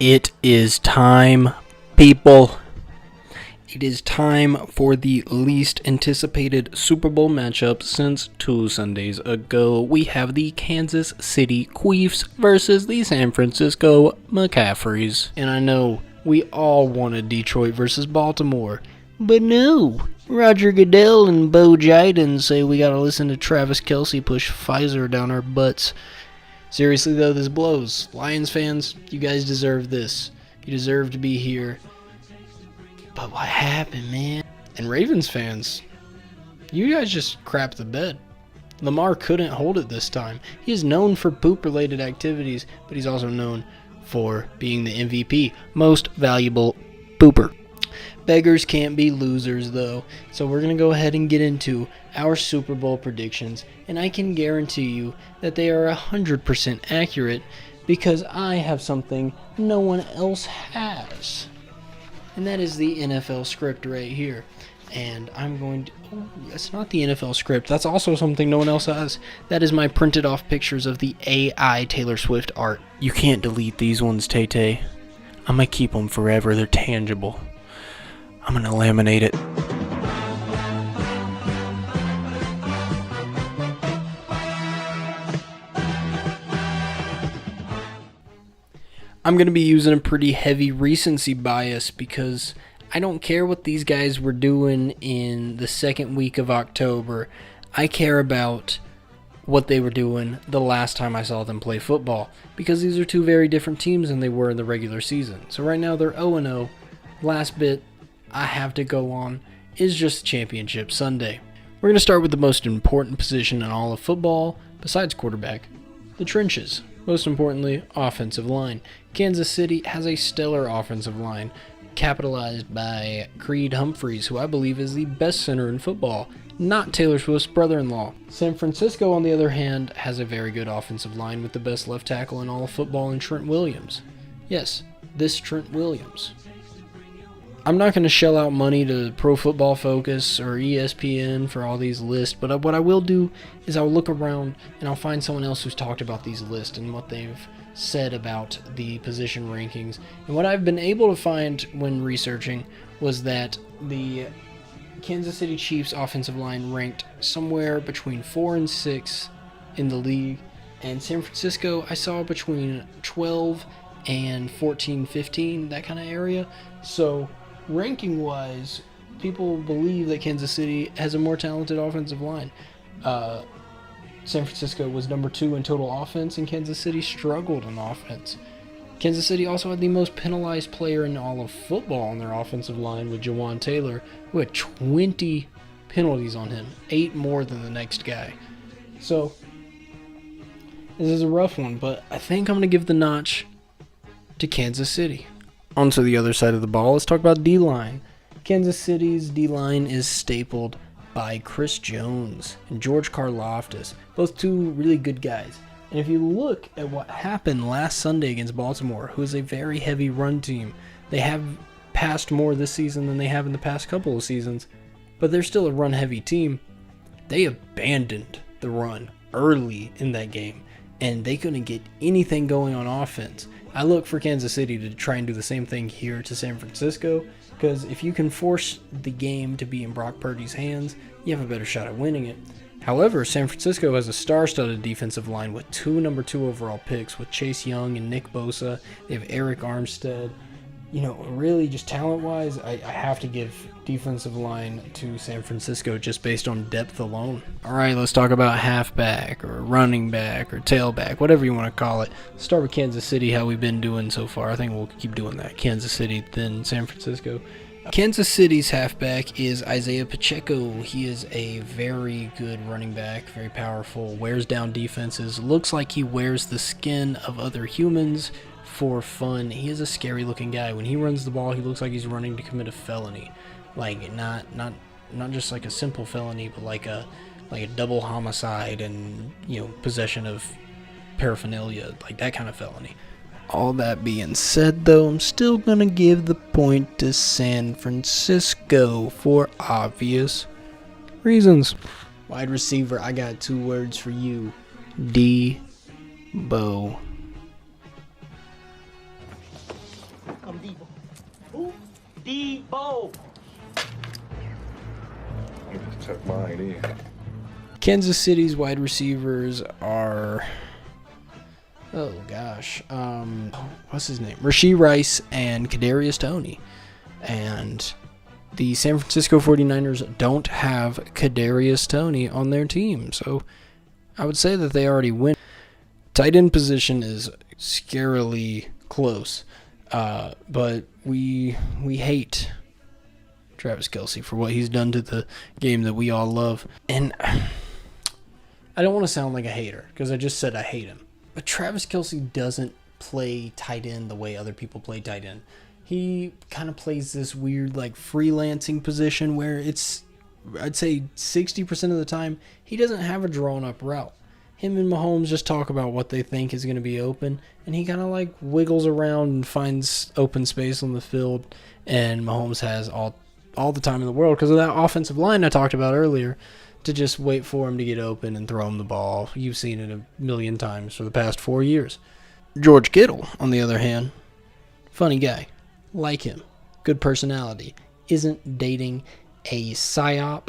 It is time, people. It is time for the least anticipated Super Bowl matchup since 2 Sundays ago. We have the Kansas City Chiefs versus the San Francisco McCaffreys. And I know we all wanted Detroit versus Baltimore, but no. Roger Goodell and Bo Jiden say we gotta listen to Travis Kelce push Pfizer down our butts. Seriously though, this blows. Lions fans, you guys deserve this. You deserve to be here. But what happened, man? And Ravens fans, you guys just crapped the bed. Lamar couldn't hold it this time. He is known for poop-related activities, but he's also known for being the MVP, most valuable pooper. Beggars can't be losers, though. So we're going to go ahead and get into our Super Bowl predictions, and I can guarantee you that they are 100% accurate because I have something no one else has. And that is the NFL script right here. And I'm going to... Oh, that's not the NFL script. That's also something no one else has. That is my printed off pictures of the AI Taylor Swift art. You can't delete these ones, Tay-Tay. I'm going to keep them forever. They're tangible. I'm going to laminate it. I'm going to be using a pretty heavy recency bias because I don't care what these guys were doing in the second week of October. I care about what they were doing the last time I saw them play football because these are two very different teams than they were in the regular season. So right now they're 0-0. Last bit I have to go on is just Championship Sunday. We're going to start with the most important position in all of football, besides quarterback, the trenches. Most importantly, offensive line. Kansas City has a stellar offensive line, capitalized by Creed Humphreys, who I believe is the best center in football, not Taylor Swift's brother-in-law. San Francisco, on the other hand, has a very good offensive line with the best left tackle in all of football in Trent Williams. Yes, this Trent Williams. I'm not going to shell out money to Pro Football Focus or ESPN for all these lists, but what I will do is I'll look around and I'll find someone else who's talked about these lists and what they've said about the position rankings. And what I've been able to find when researching was that the Kansas City Chiefs offensive line ranked somewhere between 4 and 6 in the league, and San Francisco I saw between 12 and 14, 15, that kind of area. So ranking-wise, people believe that Kansas City has a more talented offensive line. San Francisco was number 2 in total offense, and Kansas City struggled on offense. Kansas City also had the most penalized player in all of football on their offensive line with Jawan Taylor, who had 20 penalties on him, 8 more than the next guy. So, this is a rough one, but I think I'm going to give the notch to Kansas City. On to the other side of the ball, let's talk about D-line. Kansas City's D-line is stapled by Chris Jones and George Karlaftis, both two really good guys. And if you look at what happened last Sunday against Baltimore, who is a very heavy run team, they have passed more this season than they have in the past couple of seasons, but they're still a run-heavy team. They abandoned the run early in that game, and they couldn't get anything going on offense. I look for Kansas City to try and do the same thing here to San Francisco, because if you can force the game to be in Brock Purdy's hands, you have a better shot at winning it. However, San Francisco has a star-studded defensive line with 2 number 2 overall picks with Chase Young and Nick Bosa. They have Eric Armstead. You know, really just talent-wise, I have to give defensive line to San Francisco just based on depth alone. All right, let's talk about halfback or running back or tailback, whatever you want to call it. Let's start with Kansas City, how we've been doing so far. I think we'll keep doing that. Kansas City, then San Francisco. Kansas City's halfback is Isaiah Pacheco. He is a very good running back, very powerful, wears down defenses, looks like he wears the skin of other humans for fun. He is a scary looking guy. When he runs the ball, he looks like he's running to commit a felony. Like not just like a simple felony, but like a double homicide and, you know, possession of paraphernalia, like that kind of felony. All that being said, though, I'm still going to give the point to San Francisco for obvious reasons. Wide receiver, I got 2 words for you. D-Bo. Debo. You took my idea. Kansas City's wide receivers are, oh gosh, what's his name? Rashee Rice and Kadarius Toney. And the San Francisco 49ers don't have Kadarius Toney on their team. So I would say that they already win. Tight end position is scarily close. But we hate Travis Kelce for what he's done to the game that we all love. And I don't want to sound like a hater because I just said I hate him. But Travis Kelce doesn't play tight end the way other people play tight end. He kind of plays this weird like freelancing position where it's, I'd say 60% of the time, he doesn't have a drawn up route. Him and Mahomes just talk about what they think is going to be open, and he kind of like wiggles around and finds open space on the field, and Mahomes has all the time in the world because of that offensive line I talked about earlier to just wait for him to get open and throw him the ball. You've seen it a million times for the past 4 years. George Kittle, on the other hand, funny guy. Like him. Good personality. Isn't dating a psyop.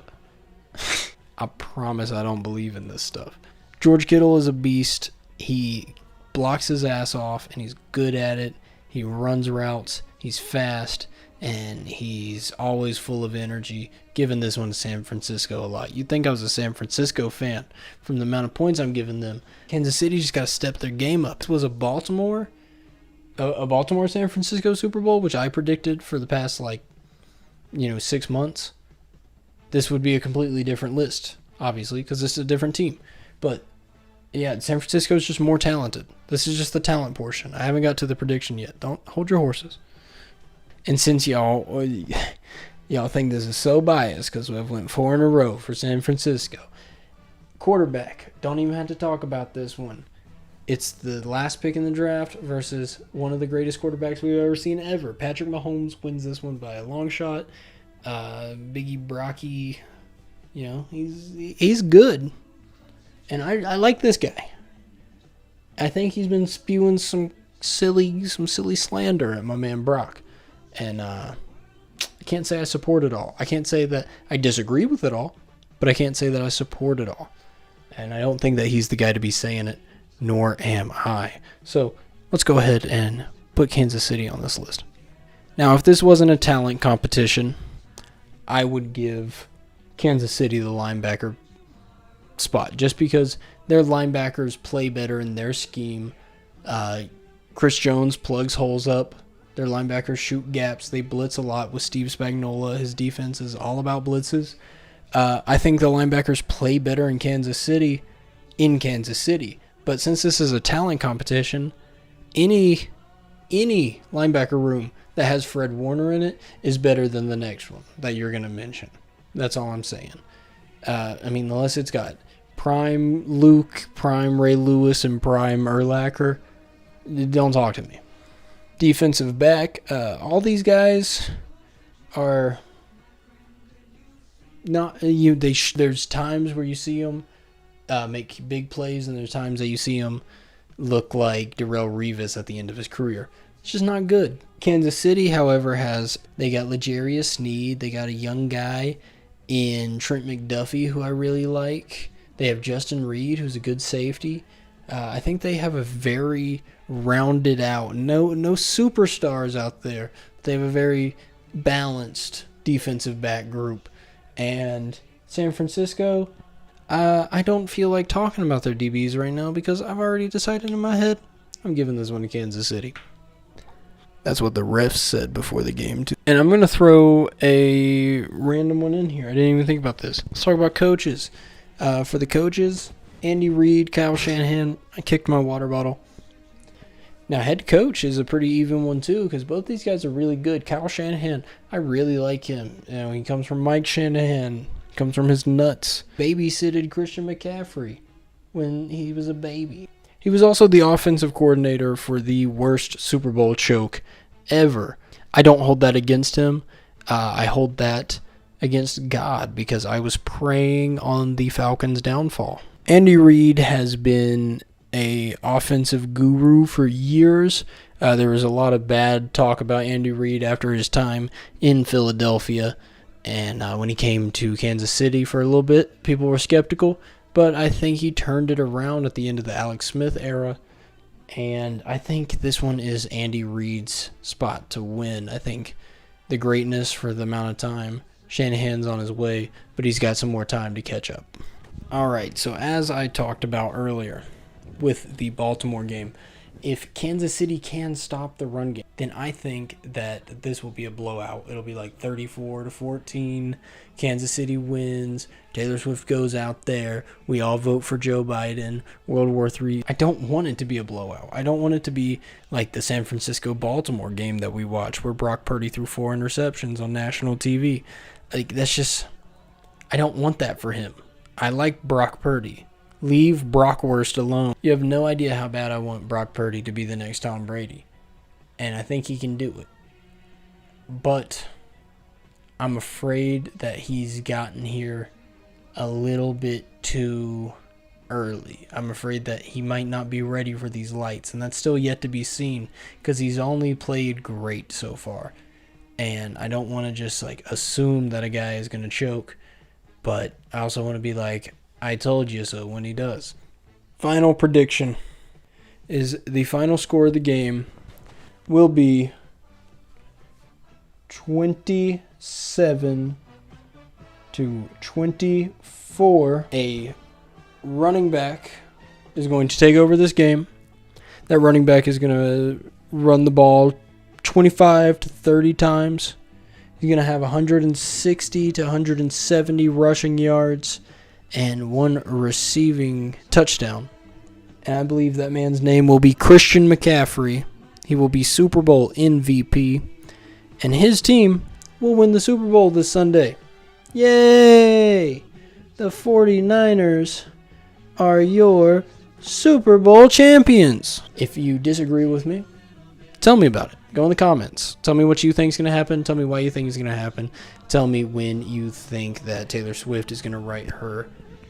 I promise I don't believe in this stuff. George Kittle is a beast. He blocks his ass off, and he's good at it. He runs routes. He's fast, and he's always full of energy. Giving this one to San Francisco a lot. You'd think I was a San Francisco fan from the amount of points I'm giving them. Kansas City just got to step their game up. This was a Baltimore San Francisco Super Bowl, which I predicted for the past 6 months. This would be a completely different list, obviously, because this is a different team. But yeah, San Francisco is just more talented. This is just the talent portion. I haven't got to the prediction yet. Don't hold your horses. And since y'all think this is so biased because we've went 4 in a row for San Francisco, quarterback, don't even have to talk about this one. It's the last pick in the draft versus one of the greatest quarterbacks we've ever seen ever. Patrick Mahomes wins this one by a long shot. Biggie Brocky, he's good. And I like this guy. I think he's been spewing some silly slander at my man Brock. And I can't say I support it all. I can't say that I disagree with it all, but I can't say that I support it all. And I don't think that he's the guy to be saying it, nor am I. So let's go ahead and put Kansas City on this list. Now, if this wasn't a talent competition, I would give Kansas City the linebacker spot just because their linebackers play better in their scheme. Chris Jones plugs holes up. Their linebackers shoot gaps. They blitz a lot with Steve Spagnuolo. His defense is all about blitzes. I think the linebackers play better in Kansas City. But since this is a talent competition, any linebacker room that has Fred Warner in it is better than the next one that you're going to mention. That's all I'm saying. Unless it's got prime Luke, prime Ray Lewis, and prime Urlacher, don't talk to me. Defensive back, all these guys are not there's times where you see them make big plays, and there's times that you see them look like Darrelle Revis at the end of his career. It's just not good. Kansas City, however, they got L'Jarius Sneed. They got a young guy in Trent McDuffie who I really like. They have Justin Reed, who's a good safety. I think they have a very rounded out, no superstars out there. They have a very balanced defensive back group. And San Francisco, I don't feel like talking about their DBs right now because I've already decided in my head I'm giving this one to Kansas City. That's what the refs said before the game, too. And I'm going to throw a random one in here. I didn't even think about this. Let's talk about coaches. For the coaches, Andy Reid, Kyle Shanahan. I kicked my water bottle. Now, head coach is a pretty even one, too, because both these guys are really good. Kyle Shanahan, I really like him. He comes from Mike Shanahan. Comes from his nuts. Babysitted Christian McCaffrey when he was a baby. He was also the offensive coordinator for the worst Super Bowl choke ever. I don't hold that against him. I hold that against God because I was praying on the Falcons' downfall. Andy Reid has been a offensive guru for years. There was a lot of bad talk about Andy Reid after his time in Philadelphia, and when he came to Kansas City for a little bit, people were skeptical, but I think he turned it around at the end of the Alex Smith era, and I think this one is Andy Reid's spot to win. I think the greatness for the amount of time, Shanahan's on his way, but he's got some more time to catch up. All right, so as I talked about earlier with the Baltimore game, if Kansas City can stop the run game, then I think that this will be a blowout. It'll be like 34-14. Kansas City wins. Taylor Swift goes out there. We all vote for Joe Biden. World War III. I don't want it to be a blowout. I don't want it to be like the San Francisco-Baltimore game that we watched where Brock Purdy threw 4 interceptions on national TV. Like, that's just... I don't want that for him. I like Brock Purdy. Leave Brockwurst alone. You have no idea how bad I want Brock Purdy to be the next Tom Brady. And I think he can do it. But I'm afraid that he's gotten here a little bit too early. I'm afraid that he might not be ready for these lights. And that's still yet to be seen because he's only played great so far. And I don't want to just assume that a guy is going to choke. But I also want to be like, I told you so when he does. Final prediction is the final score of the game will be 27-24. A running back is going to take over this game. That running back is going to run the ball 25 to 30 times. He's going to have 160 to 170 rushing yards and 1 receiving touchdown. And I believe that man's name will be Christian McCaffrey. He will be Super Bowl MVP. And his team will win the Super Bowl this Sunday. Yay! The 49ers are your Super Bowl champions. If you disagree with me, tell me about it. Go in the comments. Tell me what you think is going to happen. Tell me why you think it's going to happen. Tell me when you think that Taylor Swift is going to write her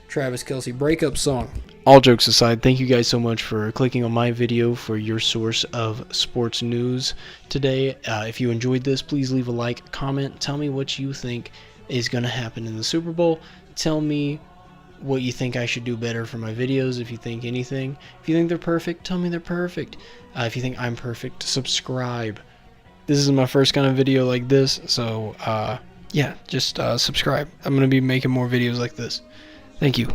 Travis Kelce breakup song. All jokes aside, thank you guys so much for clicking on my video for your source of sports news today. If you enjoyed this, please leave a like, comment. Tell me what you think is going to happen in the Super Bowl. Tell me what you think I should do better for my videos. If you think anything, if you think they're perfect, tell me they're perfect. If you think I'm perfect, subscribe. This is my first kind of video like this, so yeah, just subscribe. I'm going to be making more videos like this. Thank you.